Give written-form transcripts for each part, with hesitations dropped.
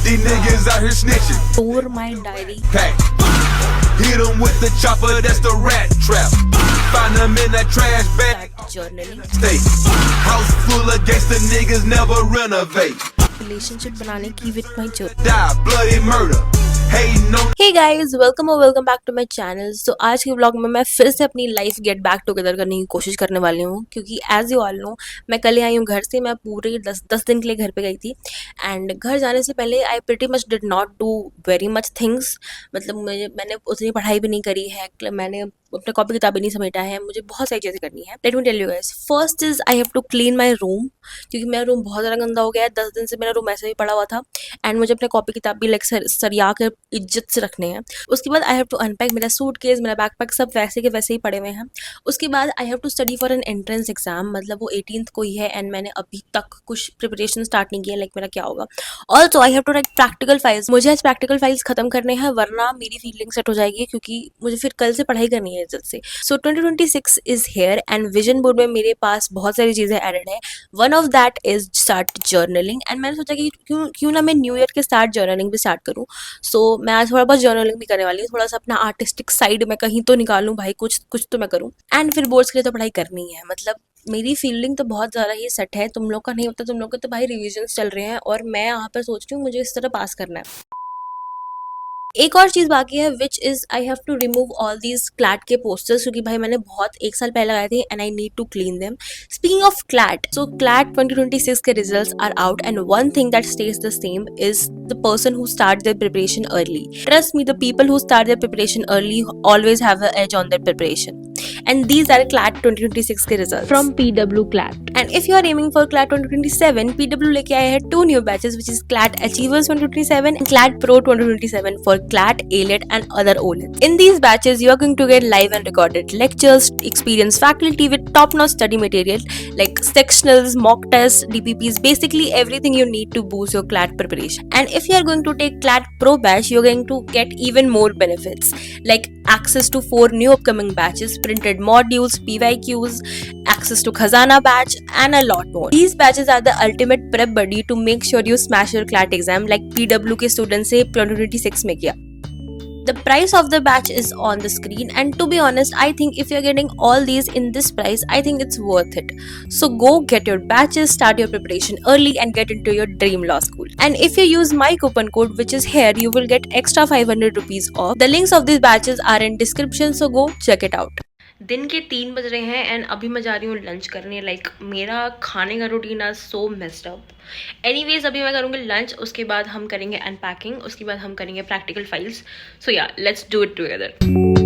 These niggas out here snitching. Store my diary. Pack. Hit 'em with the chopper, that's the rat trap. Find 'em in that trash bag. Start journaling. Stay. House full of gangster niggas never renovate. Relationship बनाने की with my journal. Die, bloody murder. Hating on Hey guys, welcome back to my channel. So आज के vlog में मैं फिर से अपनी life get back together करने की कोशिश करने वाली हूँ, क्योंकि एज यू ऑल नो मैं कल ही आई हूँ घर से। मैं पूरे 10 दिन के लिए घर पे गई थी एंड घर जाने से पहले आई pretty much did not do very much things. मतलब मैंने उतनी पढ़ाई भी नहीं करी है, मैंने अपने कॉपी किताबें नहीं समेटा है, मुझे बहुत सारी चीज़ें करनी है। Let me tell you guys, first is I have to clean my room, क्योंकि मेरा रूम बहुत ज़्यादा गंदा हो गया है। 10 दिन से मेरा रूम ऐसे ही पड़ा हुआ था एंड मुझे अपने कॉपी किताब भी लाइक सरिया कर इज्जत से रखने हैं। उसके बाद आई हैव टू अनपैक मेरा सूटकेस, मेरा बैकपैक, सब वैसे के वैसे ही पड़े हुए हैं। उसके बाद I have to study for an entrance exam, मतलब वो 18th को ही है एंड मैंने अभी तक कुछ प्रिपरेशन स्टार्ट नहीं किया, लाइक मेरा क्या होगा। Also I have to write practical files, मुझे आज प्रैक्टिकल फाइल्स खत्म करने हैं वरना मेरी फीलिंग सेट हो जाएगी, क्योंकि मुझे फिर कल से पढ़ाई करनी है इज्जत से। सो 2026 is here and vision board में मेरे पास बहुत सारी चीज़ें एडेड है। One of that is start journaling and मैंने सोचा कि क्यों ना मैं न्यू ईयर के स्टार्ट जर्नलिंग भी स्टार्ट करूँ। सो मैं आज थोड़ा बहुत जर्नलिंग भी करने वाली हूँ, थोड़ा सा अपना आर्टिस्टिक साइड में कहीं तो निकालूँ भाई, कुछ तो मैं करूँ। एंड फिर बोर्ड्स के लिए तो पढ़ाई करनी है। मतलब मेरी फील्डिंग तो बहुत ज़्यादा ही सेट है, तुम लोग का नहीं होता। तुम लोग के तो भाई रिविजन्स चल रहे हैं और मैं यहाँ पर सोच रही हूँ मुझे इस तरह पास करना है। एक और चीज़ बाकी है which is I have to remove all these CLAT के पोस्टर्स, क्योंकि भाई मैंने बहुत 1 साल पहले लगाए थे and I need to clean them. Speaking of CLAT, so CLAT 2026 के results are out and one thing that stays the same is the person who start their preparation early. Trust me, the people who start their preparation early always have an edge on their preparation. And these are CLAT 2026 के results from PW CLAT. And if you are aiming for CLAT 2027, PW लेके आए हैं 2 new batches, which is CLAT Achievers 2027 and CLAT Pro 2027 for CLAT, ALET and other OLET. In these batches, you are going to get live and recorded lectures, experienced faculty with top-notch study material like sectionals, mock tests, DPPs, basically everything you need to boost your CLAT preparation. And if you are going to take CLAT Pro batch, you're going to get even more benefits like access to 4 new upcoming batches, printed modules, PYQs, access to Khazana batch and a lot more. These batches are the ultimate prep buddy to make sure you smash your CLAT exam like PW के students से 2026 में किया। The price of the batch is on the screen and to be honest, I think if you're getting all these in this price, I think it's worth it. So go get your batches, start your preparation early and get into your dream law school. And if you use my coupon code which is here, you will get extra 500 rupees off. The links of these batches are in description, so go check it out. दिन के 3 बज रहे हैं and अभी मैं जा रही हूँ लंच करने। लाइक मेरा खाने का रूटीन आज सो मेस्ड अप। एनीवेज अभी मैं करूँगी लंच, उसके बाद हम करेंगे अनपैकिंग, उसके बाद हम करेंगे प्रैक्टिकल फाइल्स। सो या let's do it together.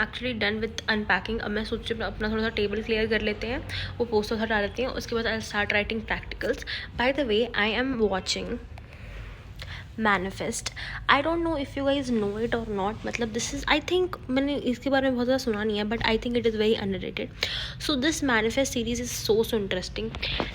Actually done with unpacking. अब मैं सोच रही हूँ अपना थोड़ा सा टेबल क्लियर कर लेते हैं, वो पोस्टर हटा देते हैं, उसके बाद I start writing practicals. By the way, I am watching Manifest. I don't know if you guys know it or not. मतलब दिस इज़, आई थिंक मैंने इसके बारे में बहुत ज़्यादा सुना नहीं है, but I think it is very underrated. So this Manifest series is so interesting.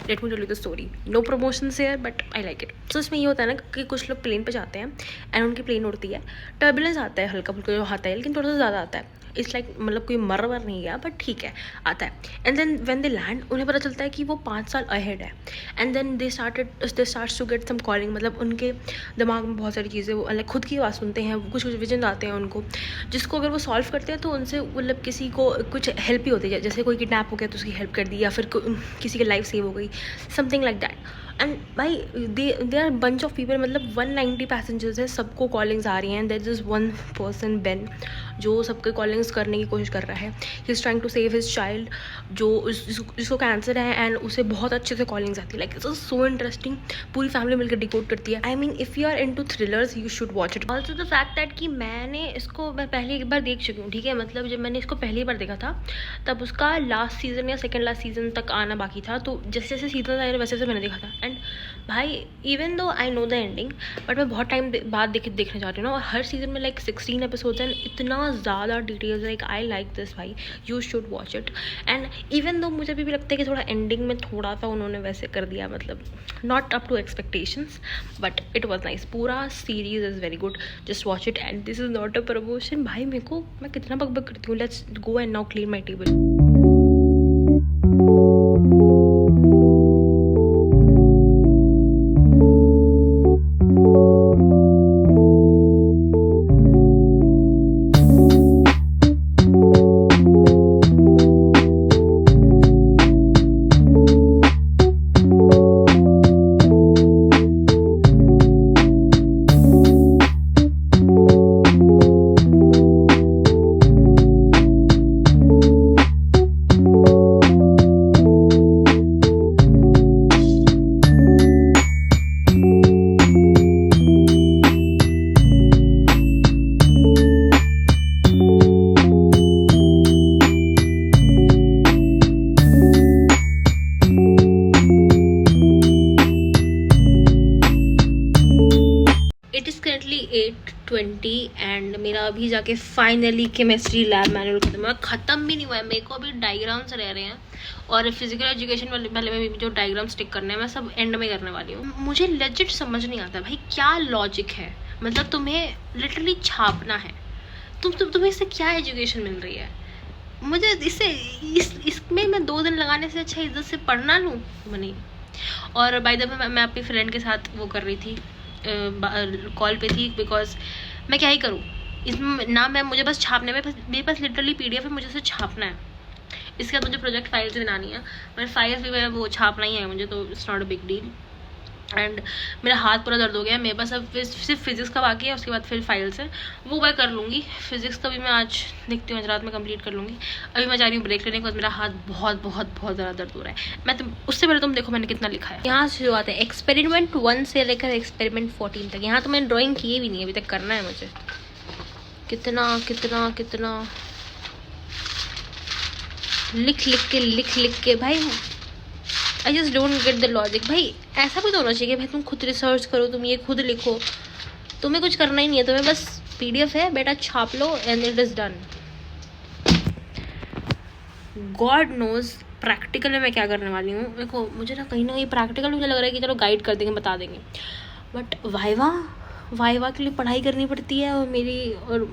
Let me tell you the story. No promotion here but I like it. So इसमें ये होता है ना कि कुछ लोग प्लेन पे जाते हैं एंड उनकी प्लेन उड़ती है, टर्बुलेंस आता है, हल्का फुल्का जो आता है, लेकिन थोड़ा सा ज़्यादा आता है। इट्स लाइक मतलब कोई मर नहीं गया बट ठीक है, आता है। And then when they land, उन्हें पता चलता है कि वो 5 साल अहेड है। And then they starts to get some calling, मतलब उनके दिमाग में बहुत सारी चीज़ें, वो लाइक खुद की आवाज़ सुनते हैं, कुछ विजन आते हैं उनको, जिसको अगर वो सॉल्व करते हैं तो उनसे मतलब किसी को कुछ हेल्प ही होती है। जैसे कोई किडनैप हो गया तो उसकी हेल्प कर दी, या फिर किसी की लाइफ सेव हो गई, समथिंग लाइक दैट। एंड भाई they are bunch of people, मतलब 190 पैसेंजर्स है, सबको कॉलिंग्स आ रही हैं। There is one person Ben जो सबके कॉलिंग्स करने की कोशिश कर रहा है। He is trying to save his child, जो जिसको कैंसर है, एंड उसे बहुत अच्छे से कॉलिंग्स आती है। लाइक इट्स सो इंटरेस्टिंग, पूरी फैमिली मिलकर डिकोड करती है। I mean if you are into thrillers you should watch it. Also the fact that कि मैं पहले एक बार देख चुकी हूँ, ठीक है। मतलब जब मैंने इसको पहली बार देखा था तब उसका लास्ट सीज़न या सेकेंड लास्ट सीज़न तक आना बाकी था, तो जैसे जैसे सीजन आए वैसे वैसे मैंने देखा था। एंड भाई even though I know the ending, but मैं बहुत टाइम बाद देखने जा रही हूँ ना, और हर सीज़न में लाइक 16 एपिसोड्स एंड इतना ज़्यादा details, like I like this भाई, you should watch it. And even though मुझे भी लगता है कि थोड़ा एंडिंग में थोड़ा सा उन्होंने वैसे कर दिया, मतलब not up to expectations, but it was nice. पूरा series is very good, just watch it. And this is not a promotion भाई, मेरे को मैं कितना बकबक करती हूँ। Let's go and now clean my table. It is currently 8:20 and मेरा अभी जाके फाइनली केमिस्ट्री लैब मैनुअल ख़त्म भी नहीं हुआ है। मेरे को अभी डायग्राम्स रह रहे हैं, और फिजिकल एजुकेशन वाले में भी जो डायग्राम स्टिक करने हैं मैं सब एंड में करने वाली हूँ। मुझे लेजिट समझ नहीं आता भाई क्या लॉजिक है, मतलब तुम्हें लिटरली छापना है, तुम्हें इससे क्या एजुकेशन मिल रही है। मुझे इससे इसमें मैं 2 दिन लगाने से अच्छा इज्जत से पढ़ना लूँ नहीं। और बाय द वे मैं अपनी फ्रेंड के साथ वो कर रही थी, कॉल पे थी, बिकॉज मैं क्या ही करूँ इसमें ना, मैं मुझे बस छापने में, मेरे पास लिटरली PDF है, मुझे उसे छापना है। इसके बाद मुझे प्रोजेक्ट फाइल्स बनानी है, मेरे फाइल्स भी मैं वो छापना ही है मुझे, तो it's not a big deal. And मेरा हाथ पूरा दर्द हो गया है। मेरे पास अब सिर्फ फिजिक्स का बाकी है, उसके बाद फिर फाइल्स है, वो मैं कर लूँगी। फिजिक्स का भी मैं आज देखती हूँ, आज रात में कंप्लीट कर लूँगी। अभी मैं जा रही हूँ ब्रेक लेने के बाद, मेरा हाथ बहुत बहुत बहुत ज़्यादा दर्द हो रहा है। उससे पहले तुम देखो मैंने कितना लिखा है। यहाँ से शुरुआत है एक्सपेरिमेंट 1 से लेकर एक्सपेरिमेंट 14 तक। यहाँ तो मैंने ड्राइंग किए भी नहीं, अभी तक करना है मुझे। कितना कितना कितना लिख के भाई, I just don't get the logic. भाई ऐसा भी तो होना चाहिए कि भाई तुम खुद रिसर्च करो, तुम ये खुद लिखो, तुम्हें कुछ करना ही नहीं है, तुम्हें बस PDF है बेटा छाप लो and it is done. God knows practical में मैं क्या करने वाली हूँ। देखो मुझे ना कहीं प्रैक्टिकल मुझे लग रहा है कि चलो गाइड कर देंगे, बता देंगे, बट वाइवा के लिए पढ़ाई करनी पड़ती है, और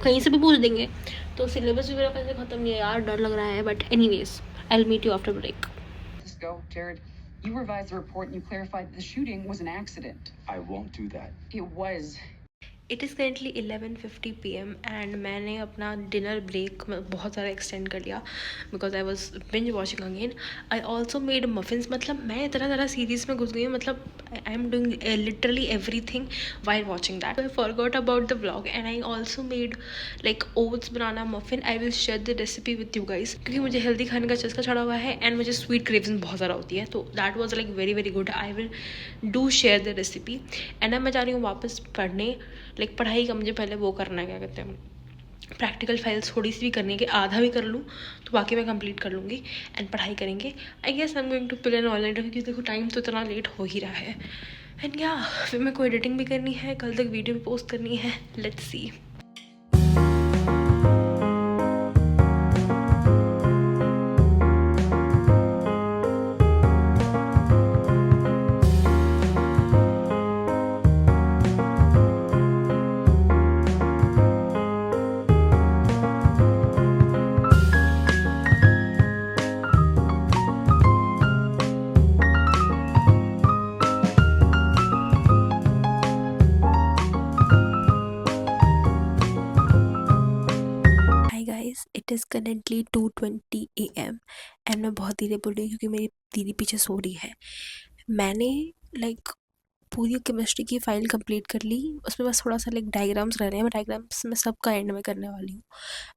कहीं से भी पूछ देंगे, तो सिलेबस भी मेरा कैसे ख़त्म नहीं है यार, डर लग रहा है। But anyways I will meet you after break. Jared, you revised the report and you clarified that the shooting was an accident. I won't do that. It was. It is currently 11:50 PM and मैंने अपना dinner break बहुत ज़्यादा extend कर लिया, because I was binge watching again. I also made muffins, मतलब मैं तरह तरह सीरीज़ में घुस गई हूँ, मतलब I am doing literally every thing while watching that. I forgot about the vlog and I also made like oats banana muffin. I will share the recipe with you guys, क्योंकि मुझे healthy खाने का चस्का चढ़ा हुआ है and मुझे sweet craving बहुत ज़्यादा होती है, तो that was like very very good. I will do share the recipe. And अब मैं जा रही हूँ वापस पढ़ने, लाइक पढ़ाई का मुझे पहले वो करना है, क्या कहते हैं, प्रैक्टिकल फाइल्स थोड़ी सी भी करनी है कि आधा भी कर लूँ तो बाकी मैं कंप्लीट कर लूँगी एंड पढ़ाई करेंगे। I guess I am going to play an online, क्योंकि देखो टाइम तो इतना लेट हो ही रहा है। एंड या फिर मेरे को एडिटिंग भी करनी है, कल तक वीडियो भी पोस्ट करनी है, let's see. It is currently 2:20 AM and मैं बहुत धीरे बोल रही हूँ क्योंकि मेरी दीदी पीछे सो रही है। मैंने लाइक पूरी केमिस्ट्री की फ़ाइल कंप्लीट कर ली। उसमें बस थोड़ा सा लाइक डायग्राम्स रह रहे हैं, मैं डायग्राम्स में सबका एंड में करने वाली हूँ।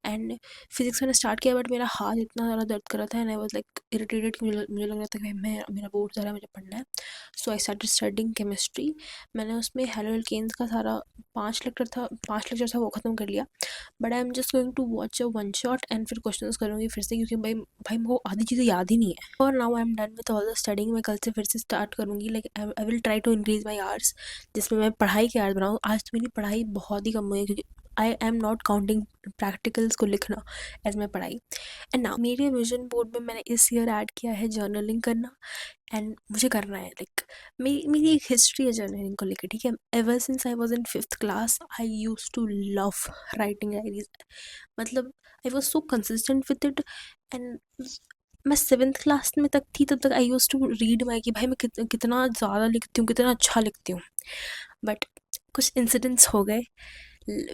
एंड फिज़िक्स मैंने स्टार्ट किया, बट मेरा हाथ इतना ज़्यादा दर्द कर रहा था and I was like irritated कि मुझे लग रहा था कि मेरा बोर्ड जा रहा है, मुझे पढ़ना है। सो आई स्टार्टेड स्टडिंग केमिस्ट्री। मैंने उसमें हेलो एल्केन्स का सारा 5 लेक्चर था वो ख़त्म कर लिया। But I am just going to watch a one shot and फिर क्वेश्चंस करूँगी फिर से, क्योंकि भाई मेरे को आधी चीज़ें याद ही नहीं है। और now I am done with all the studying. मैं कल से फिर से स्टार्ट करूँगी, like I will try to increase my hours, जिसमें मैं पढ़ाई के आवर्स बनाऊँ। आज तो मेरी पढ़ाई बहुत ही कम हुई है, क्योंकि आई एम नॉट काउंटिंग प्रैक्टिकल्स को लिखना एज माई पढ़ाई। एंड नाउ मेरे विजन बोर्ड में मैंने इस ईयर ऐड किया है जर्नलिंग करना, एंड मुझे करना है। लाइक मेरी एक हिस्ट्री है जर्नलिंग को लेकर, ठीक है। Ever since I was in 5th class I use to love writing diaries. मतलब I was so consistent with it. And मैं 7th क्लास में तक थी, तब तक I use to read my कि भाई मैं कितना ज़्यादा लिखती हूँ, कितना अच्छा लिखती हूँ। बट कुछ इंसिडेंट्स हो गए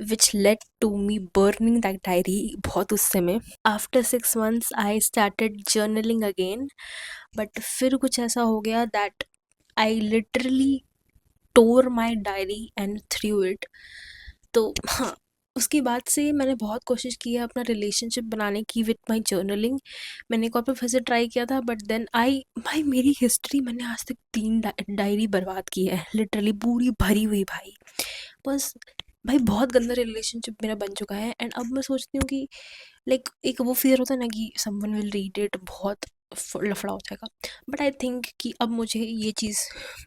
which led to me burning that diary बहुत उस समय। After 6 months I started journaling again, but फिर कुछ ऐसा हो गया that I literally tore my diary and threw it। तो हाँ, उसके बाद से मैंने बहुत कोशिश की है अपना रिलेशनशिप बनाने की विद माई जर्नलिंग। मैंने एक और पे फिर से ट्राई किया था, बट देन भाई मेरी हिस्ट्री मैंने आज तक 3 डायरी बर्बाद की है, लिटरली पूरी भरी हुई भाई। बस भाई बहुत गंदा रिलेशनशिप मेरा बन चुका है। एंड अब मैं सोचती हूँ कि लाइक एक वो फियर होता है ना कि समवन विल रीड इट, बहुत लफड़ा हो जाएगा। बट आई थिंक कि अब मुझे ये चीज़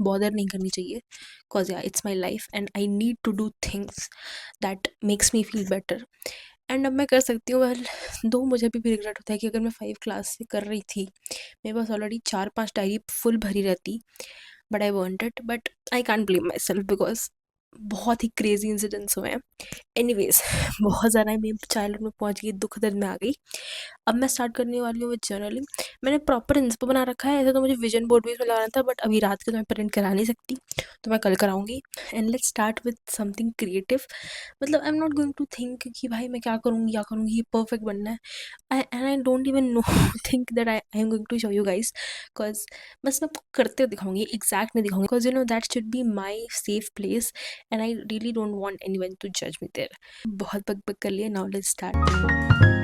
बॉदर नहीं करनी चाहिए, because yeah it's my life and I need to do things that makes me feel better. And अब मैं कर सकती हूँ। वेल दो मुझे अभी भी रिग्रेट होता है कि अगर मैं 5 क्लास से कर रही थी, मेरे पास ऑलरेडी 4-5 डायरी फुल भरी रहती। But I want it, but I can't blame my self, because बहुत ही क्रेजी इंसिडेंट्स हुए हैं। एनीवेज बहुत ज़्यादा मैं चाइल्डहुड में पहुंच गई, दुख दर्द में आ गई। अब मैं स्टार्ट करने वाली हूँ विद जर्नलिंग। मैंने प्रॉपर इंस्पो बना रखा है। ऐसे तो मुझे विजन बोर्ड भी इसमें लगाना था, बट अभी रात के तो मैं प्रिंट करा नहीं सकती, तो मैं कल कराऊंगी। And let's start with something creative. मतलब I am not going to think कि भाई मैं क्या करूँगी, ये परफेक्ट बनना है। And I don't even know think that I am going to show you guys, because बस मैं आपको करते हुए दिखाऊंगी, एग्जैक्ट नहीं दिखाऊंगी, because you know that should be my safe place and I really don't want anyone to जज me there. बहुत बक कर लिए, नाउ लेट्स स्टार्ट।